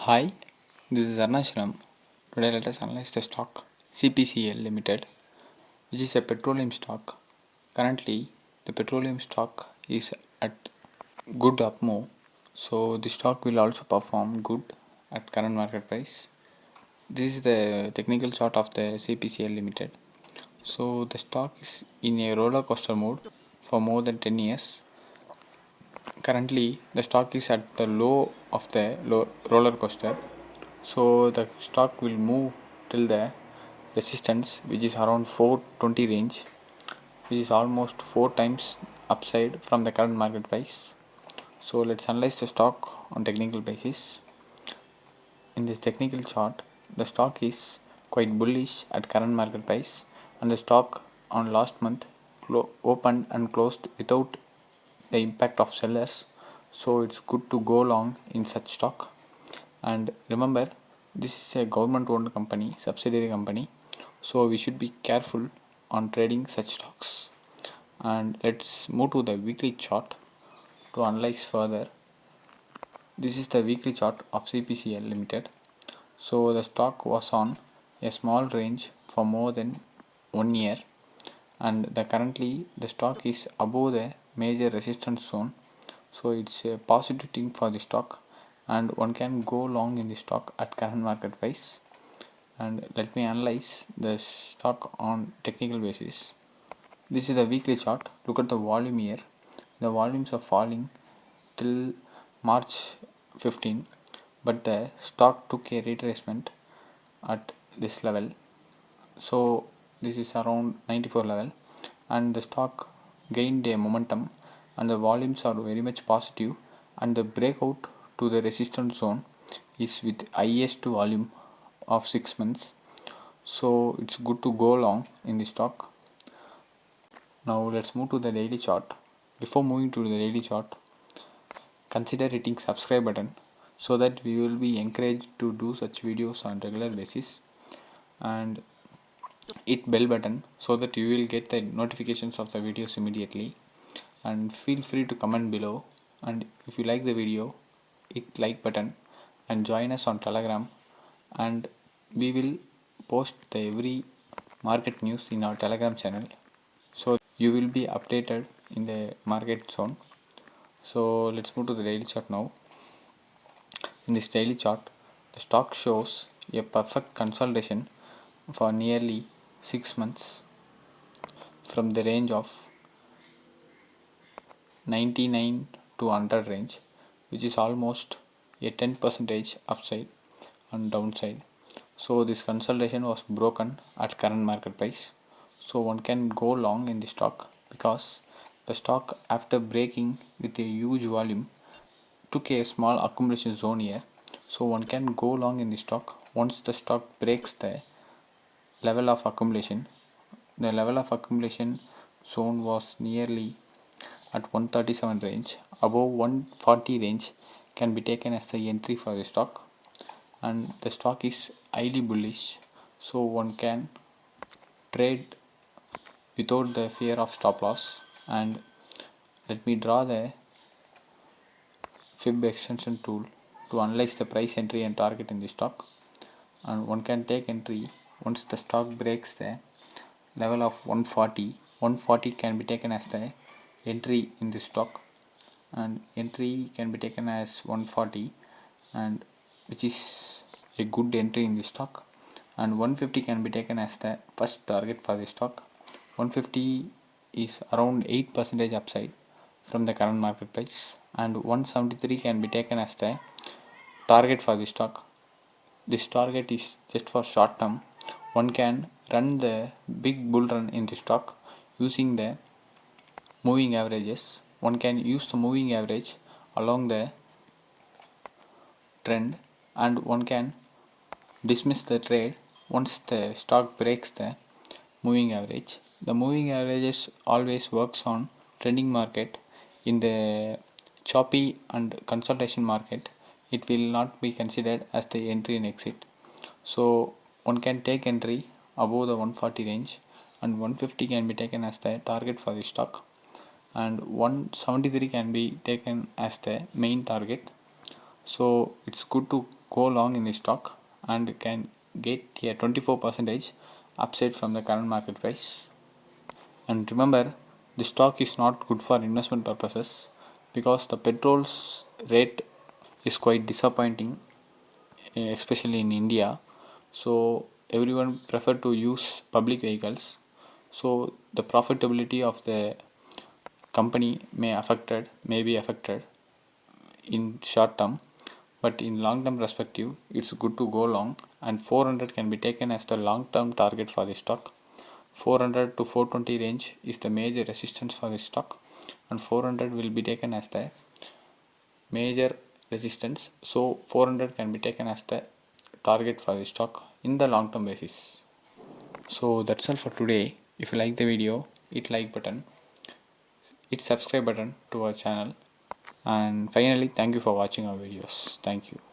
Hi, this is Arnasharam. Today let us analyze the stock CPCL Limited, which is a petroleum stock. Currently, the petroleum stock is at good up move, so the stock will also perform good at current market price. This is the technical chart of the CPCL Limited. So the stock is in a roller coaster mode for more than 10 years. Currently, the stock is at the low of the roller coaster. So the stock will move till the resistance, which is around 420 range, which is almost 4 times upside from the current market price. So let's analyze the stock on technical basis. In this technical chart, the stock is quite bullish at current market price, and the stock on last month opened and closed without the impact of sellers. So it's good to go long in such stock. And remember, this is a government owned company, subsidiary company, so we should be careful on trading such stocks. And let's move to the weekly chart to analyze further. This is the weekly chart of CPCL Limited. So the stock was on a small range for more than 1 year, and currently the stock is above the major resistance zone. So it's a positive thing for the stock, and one can go long in the stock at current market price. And let me analyze the stock on technical basis. This is the weekly chart. Look at the volume here. The volumes are falling till March 15, but the stock took a retracement at this level. So this is around 94 level, and the stock gained a momentum, and the volumes are very much positive, and the breakout to the resistance zone is with highest volume of 6 months. So it's good to go long in the stock. Now let's move to the daily chart. Before moving to the daily chart, consider hitting subscribe button so that we will be encouraged to do such videos on regular basis, and hit bell button so that you will get the notifications of the videos immediately. And feel free to comment below, and if you like the video, hit like button and join us on Telegram, and we will post the every market news in our Telegram channel, so you will be updated in the market zone. So let's move to the daily chart now. In this daily chart, the stock shows a perfect consolidation for nearly 6 months from the range of 99 to 100 range, which is almost a 10% upside and downside. So this consolidation was broken at current market price, so one can go long in the stock because the stock, after breaking with a huge volume, took a small accumulation zone here. So one can go long in the stock once the stock breaks the level of accumulation. The level of accumulation zone was nearly at 137 range. Above 140 range can be taken as the entry for the stock, and the stock is highly bullish, so one can trade without the fear of stop loss. And let me draw the Fib extension tool to analyze the price entry and target in the stock, and one can take entry once the stock breaks the level of 140. 140 can be taken as the entry in the stock, and entry can be taken as 140, and which is a good entry in the stock, and 150 can be taken as the first target for the stock. 150 is around 8% upside from the current market price, and 173 can be taken as the target for the stock. This target is just for short term. One can run the big bull run in the stock using the moving averages. One can use the moving average along the trend, and one can dismiss the trade once the stock breaks the moving average. The moving averages always works on trending market. In the choppy and consolidation market, it will not be considered as the entry and exit. So one can take entry above the 140 range, and 150 can be taken as the target for the stock, and 173 can be taken as the main target. So it's good to go long in the stock and can get a 24% upside from the current market price. And remember, the stock is not good for investment purposes because the petrol's rate is quite disappointing, especially in India. So everyone prefer to use public vehicles. So the profitability of the company may be affected in short term, but in long term perspective it's good to go long, and 400 can be taken as the long term target for the stock. 400 to 420 range is the major resistance for the stock, and 400 will be taken as the major resistance. So 400 can be taken as the target for the stock in the long term basis. So that's all for today. If you like the video, hit like button, hit subscribe button to our channel, and finally thank you for watching our videos. Thank you.